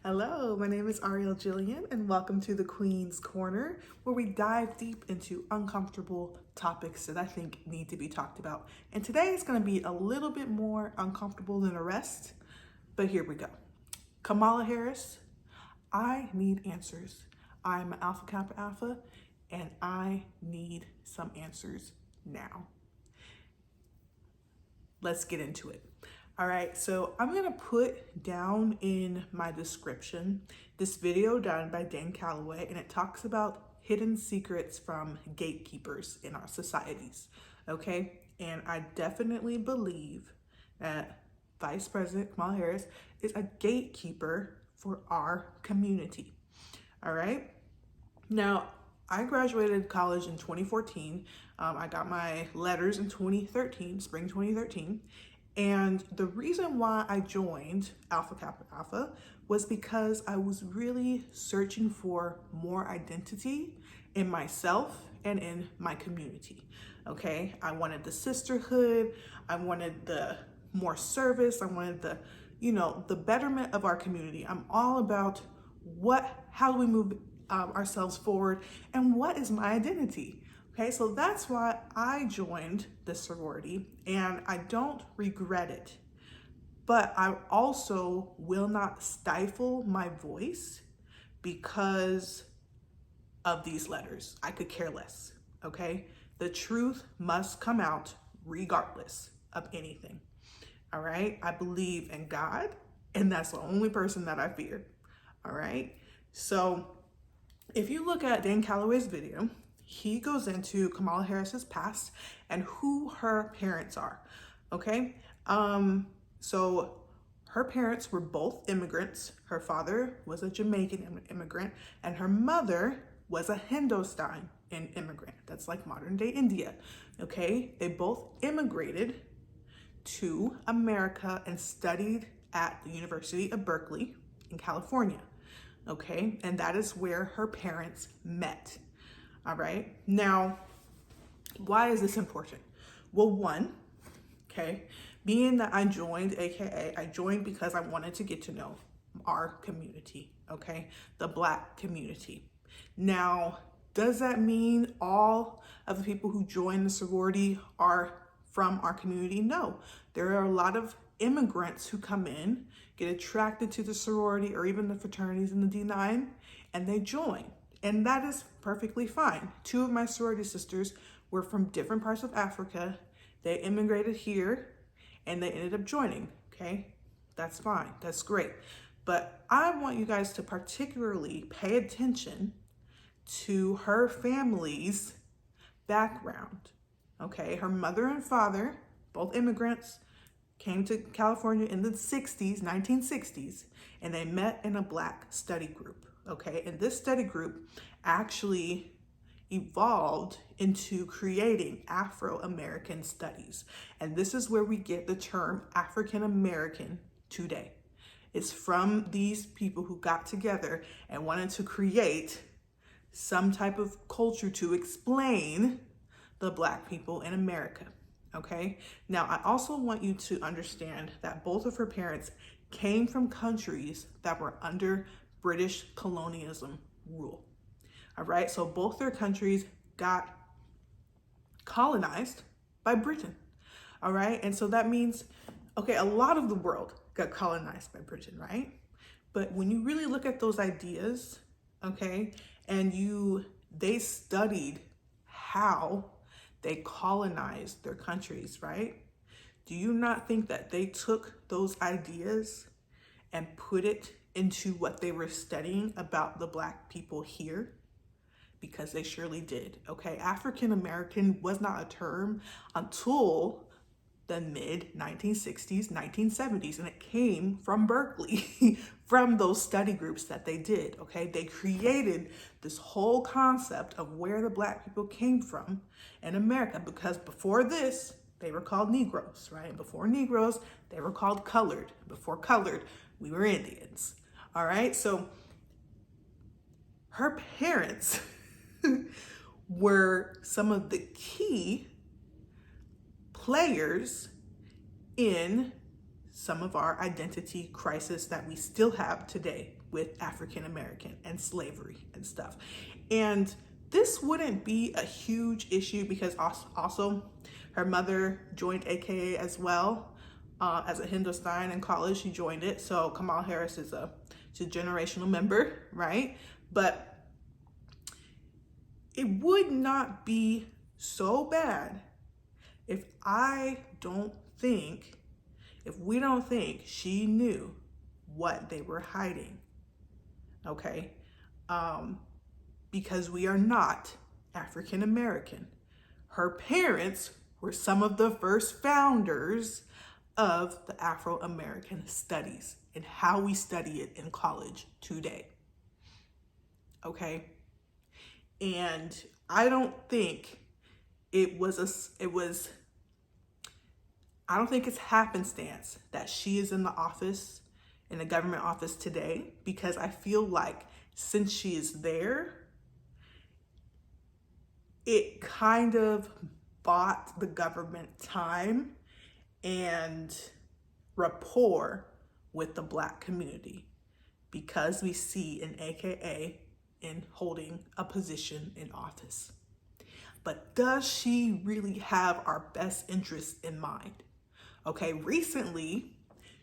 Hello, my name is Ariel Jillian, and welcome to the Queen's Corner, where we dive deep into uncomfortable topics that I think need to be talked about. And today is going to be a little bit more uncomfortable than the rest, but here we go. Kamala Harris, I need answers. I'm an Alpha Kappa Alpha, and I need some answers now. Let's get into it. All right, so I'm gonna put down in my description this video done by Dan Calloway, and it talks about hidden secrets from gatekeepers in our societies, okay? And I definitely believe that Vice President Kamala Harris is a gatekeeper for our community, all right? Now, I graduated college in 2014. I got my letters in 2013, spring 2013. And the reason why I joined Alpha Kappa Alpha was because I was really searching for more identity in myself and in my community, okay? I wanted the sisterhood, I wanted the more service, I wanted the, the betterment of our community. I'm all about how do we move ourselves forward and what is my identity? Okay, so that's why I joined this sorority, and I don't regret it. But I also will not stifle my voice because of these letters. I could care less, okay? The truth must come out regardless of anything, all right? I believe in God, and that's the only person that I fear, all right? So if you look at Dan Calloway's video, he goes into Kamala Harris's past and who her parents are, okay? So her parents were both immigrants. Her father was a Jamaican immigrant, and her mother was a Hindustani immigrant. That's like modern day India, okay? They both immigrated to America and studied at the University of Berkeley in California, okay? And that is where her parents met. All right, now, why is this important? Well, one, okay, being that I joined A.K.A, I joined because I wanted to get to know our community, okay, the Black community. Now, does that mean all of the people who join the sorority are from our community? No, there are a lot of immigrants who come in, get attracted to the sorority or even the fraternities in the D9, and they join. And that is perfectly fine. Two of my sorority sisters were from different parts of Africa. They immigrated here and they ended up joining, okay? That's fine, that's great. But I want you guys to particularly pay attention to her family's background, okay? Her mother and father, both immigrants, came to California in the 1960s, and they met in a Black study group. Okay, and this study group actually evolved into creating Afro-American studies. And this is where we get the term African-American today. It's from these people who got together and wanted to create some type of culture to explain the Black people in America, okay? Now, I also want you to understand that both of her parents came from countries that were under British colonialism rule. All right, so both their countries got colonized by Britain. All right, and so that means, okay, a lot of the world got colonized by Britain, right? But when you really look at those ideas, okay, and they studied how they colonized their countries, right? Do you not think that they took those ideas and put it into what they were studying about the Black people here? Because they surely did, okay? African American was not a term until the mid-1960s, 1970s, and it came from Berkeley, from those study groups that they did, okay? They created this whole concept of where the Black people came from in America, because before this, they were called Negroes, right? Before Negroes, they were called colored. Before colored, we were Indians. All right, so her parents were some of the key players in some of our identity crisis that we still have today with African American and slavery and stuff. And this wouldn't be a huge issue because also her mother joined A.K.A as well. As a Hindustan in college, she joined it. So Kamala Harris is she's a generational member, right? But it would not be so bad if we don't think she knew what they were hiding, okay? Because we are not African American. Her parents were some of the first founders of the Afro-American studies and how we study it in college today, okay? And I don't think I don't think it's happenstance that she is in the office, in a government office today, because I feel like since she is there, it kind of bought the government time and rapport with the Black community, because we see an AKA in holding a position in office. But does she really have our best interests in mind? Okay, recently,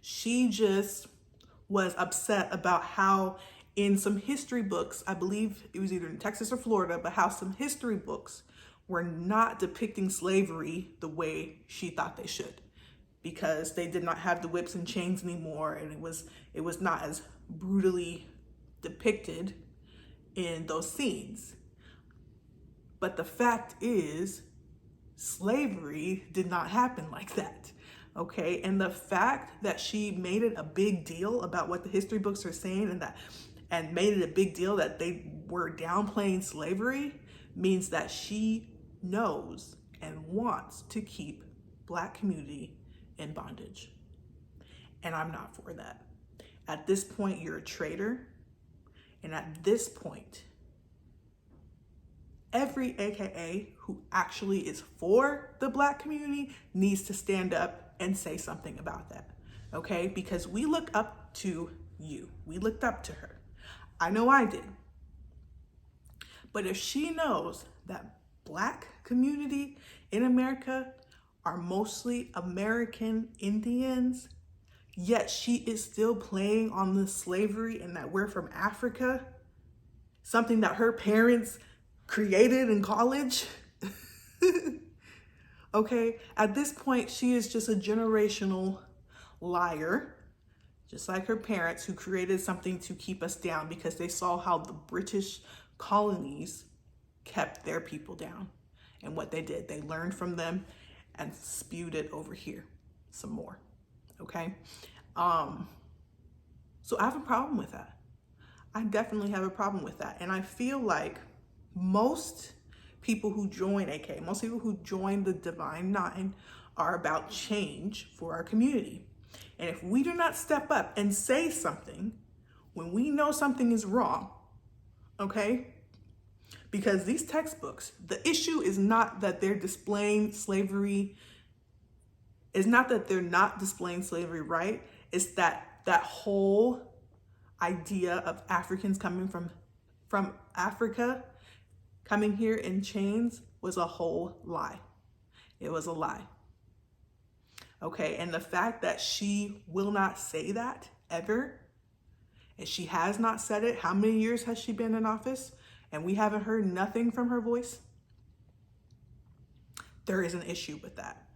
she just was upset about how in some history books, I believe it was either in Texas or Florida, but how some history books were not depicting slavery the way she thought they should, because they did not have the whips and chains anymore, and it was not as brutally depicted in those scenes. But the fact is, slavery did not happen like that, okay? And the fact that she made it a big deal about what the history books are saying and made it a big deal that they were downplaying slavery means that she knows and wants to keep Black community in bondage. And I'm not for that. At this point, you're a traitor. And at this point, every AKA who actually is for the Black community needs to stand up and say something about that, okay? Because we look up to you. We looked up to her. I know I did. But if she knows that Black community in America are mostly American Indians, yet she is still playing on the slavery and that we're from Africa, something that her parents created in college. Okay, at this point, she is just a generational liar, just like her parents who created something to keep us down because they saw how the British colonies kept their people down. And what they did, they learned from them and spewed it over here some more, okay? So I have a problem with that. I definitely have a problem with that. And I feel like most people who join AK, most people who join the Divine Nine are about change for our community. And if we do not step up and say something when we know something is wrong, okay? Because these textbooks, the issue is not that they're displaying slavery, it's not that they're not displaying slavery right, it's that that whole idea of Africans coming from Africa, coming here in chains was a whole lie. It was a lie. Okay, and the fact that she will not say that ever, and she has not said it, how many years has she been in office? And we haven't heard nothing from her voice. There is an issue with that.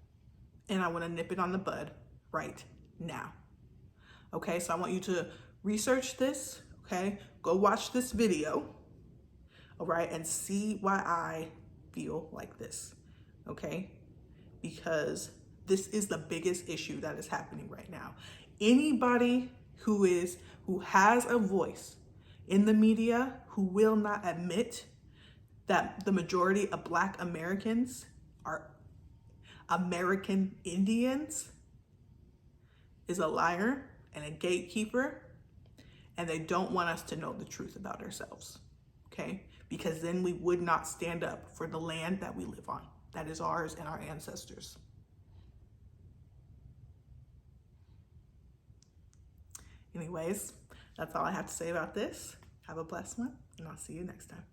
And I want to nip it on the bud right now. Okay, so I want you to research this, okay? Go watch this video, all right, and see why I feel like this, okay? Because this is the biggest issue that is happening right now. Anybody who has a voice in the media who will not admit that the majority of Black Americans are American Indians is a liar and a gatekeeper, and they don't want us to know the truth about ourselves, okay? Because then we would not stand up for the land that we live on, that is ours and our ancestors. Anyways, that's all I have to say about this. Have a blessed one, and I'll see you next time.